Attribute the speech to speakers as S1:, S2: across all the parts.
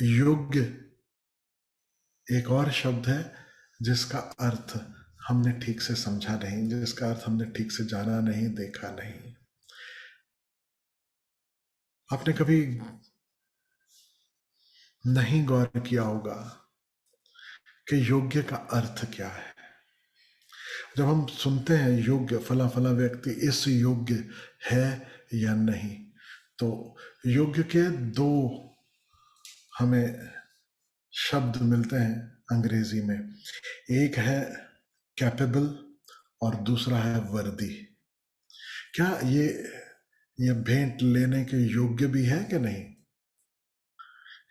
S1: योग्य एक और शब्द है जिसका अर्थ हमने ठीक से समझा नहीं, जिसका अर्थ हमने ठीक से जाना नहीं, देखा नहीं। आपने कभी नहीं गौर किया होगा कि योग्य का अर्थ क्या है। जब हम सुनते हैं योग्य, फला फला व्यक्ति इस योग्य है या नहीं, तो योग्य के दो हमें शब्द मिलते हैं अंग्रेजी में। एक है कैपेबल और दूसरा है वर्दी। क्या ये भेंट लेने के योग्य भी है कि नहीं?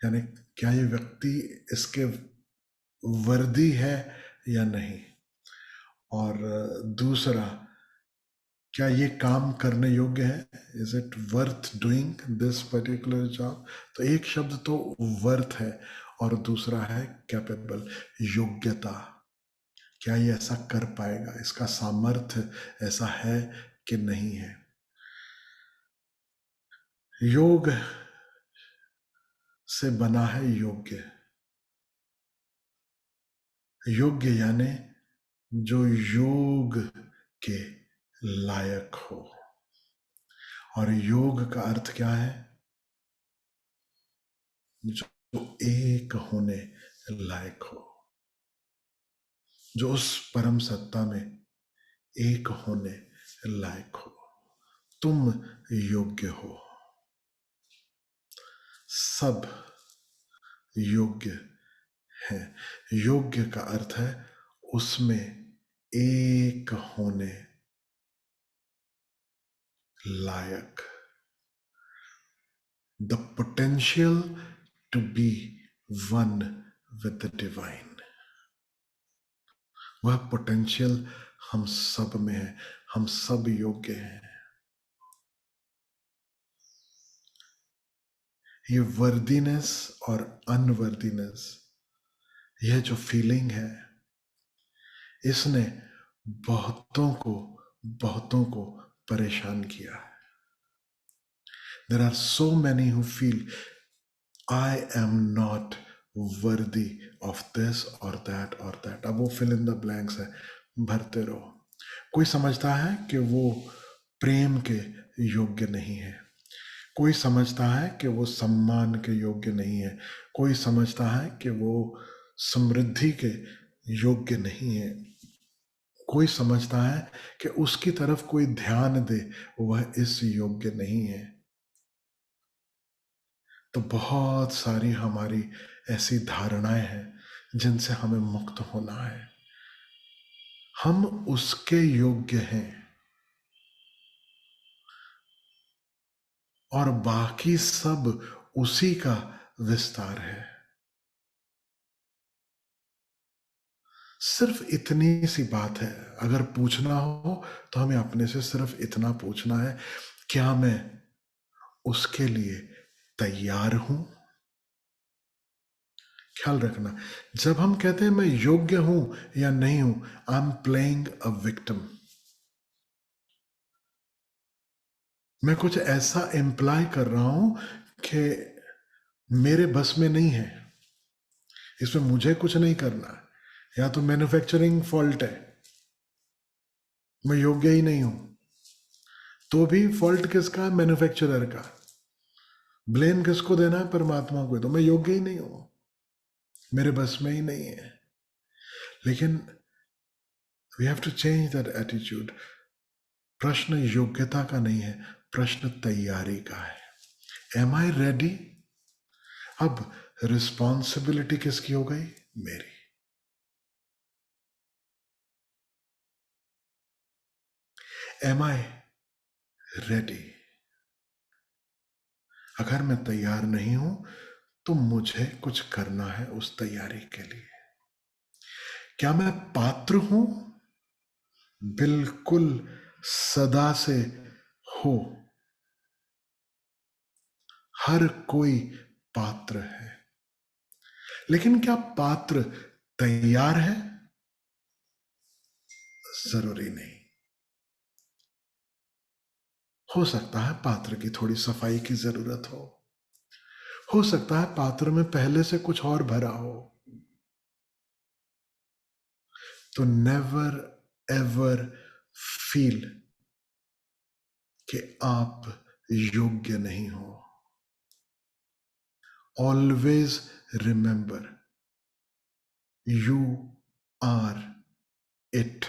S1: यानी क्या ये व्यक्ति इसके वर्दी है या नहीं? और दूसरा, क्या ये काम करने योग्य है? Is it worth doing this particular job? तो एक शब्द तो वर्थ है और दूसरा है कैपेबल, योग्यता। क्या ये ऐसा कर पाएगा, इसका सामर्थ्य ऐसा है कि नहीं है? योग से बना है योग्य। योग्य यानी जो योग के लायक हो। और योग का अर्थ क्या है? जो एक होने लायक हो, जो उस परम सत्ता में एक होने लायक हो। तुम योग्य हो, सब योग्य है। योग्य का अर्थ है उसमें एक होने लायक, the potential to be one with the divine. वह पोटेंशियल हम सब में है, हम सब योग्य हैं। ये वर्दीनेस और अनवर्दीनेस, यह जो फीलिंग है, इसने बहुतों को परेशान किया है। There are so many who feel I am not worthy of this or that or that. अब वो fill in the blanks है, भरते रहो। कोई समझता है कि वो प्रेम के योग्य नहीं है, कोई समझता है कि वो सम्मान के योग्य नहीं है, कोई समझता है कि वो समृद्धि के योग्य नहीं है, कोई समझता है कि उसकी तरफ कोई ध्यान दे वह इस योग्य नहीं है। तो बहुत सारी हमारी ऐसी धारणाएं हैं जिनसे हमें मुक्त होना है। हम उसके योग्य हैं और बाकी सब उसी का विस्तार है। सिर्फ इतनी सी बात है, अगर पूछना हो तो हमें अपने से सिर्फ इतना पूछना है, क्या मैं उसके लिए तैयार हूं? ख्याल रखना, जब हम कहते हैं मैं योग्य हूं या नहीं हूं, I am playing a victim. मैं कुछ ऐसा इम्प्लाई कर रहा हूं कि मेरे बस में नहीं है, इसमें मुझे कुछ नहीं करना, या तो मैन्युफैक्चरिंग फॉल्ट है, मैं योग्य ही नहीं हूं। तो भी फॉल्ट किसका? मैन्युफैक्चरर का। ब्लेम किसको देना है? परमात्मा को। तो मैं योग्य ही नहीं हूं, मेरे बस में ही नहीं है। लेकिन we have to change that attitude. प्रश्न योग्यता का नहीं है, प्रश्न तैयारी का है। Am I ready? अब रिस्पॉन्सिबिलिटी किसकी हो गई? मेरी। Am I ready? अगर मैं तैयार नहीं हूं तो मुझे कुछ करना है उस तैयारी के लिए। क्या मैं पात्र हूं? बिल्कुल सदा से हो। हर कोई पात्र है, लेकिन क्या पात्र तैयार है? जरूरी नहीं। हो सकता है पात्र की थोड़ी सफाई की जरूरत हो हो सकता है पात्र में पहले से कुछ और भरा हो। तो नेवर एवर फील कि आप योग्य नहीं हो। Always remember you are it.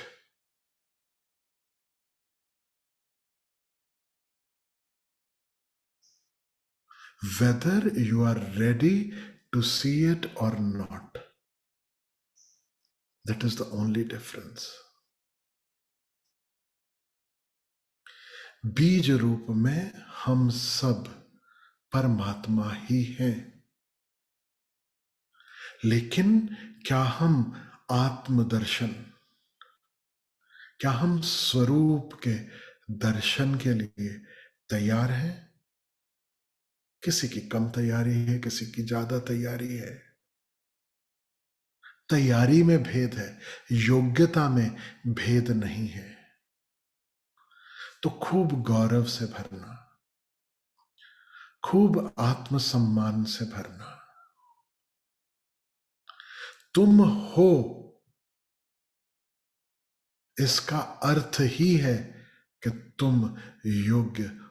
S1: Whether you are ready to see it or not, that is the only difference. बीज रूप में हम सब परमात्मा ही हैं, लेकिन क्या हम आत्मदर्शन, क्या हम स्वरूप के दर्शन के लिए तैयार हैं? किसी की कम तैयारी है, किसी की ज्यादा तैयारी है। तैयारी में भेद है, योग्यता में भेद नहीं है। तो खूब गौरव से भरना, खूब आत्मसम्मान से भरना। तुम हो, इसका अर्थ ही है कि तुम योग्य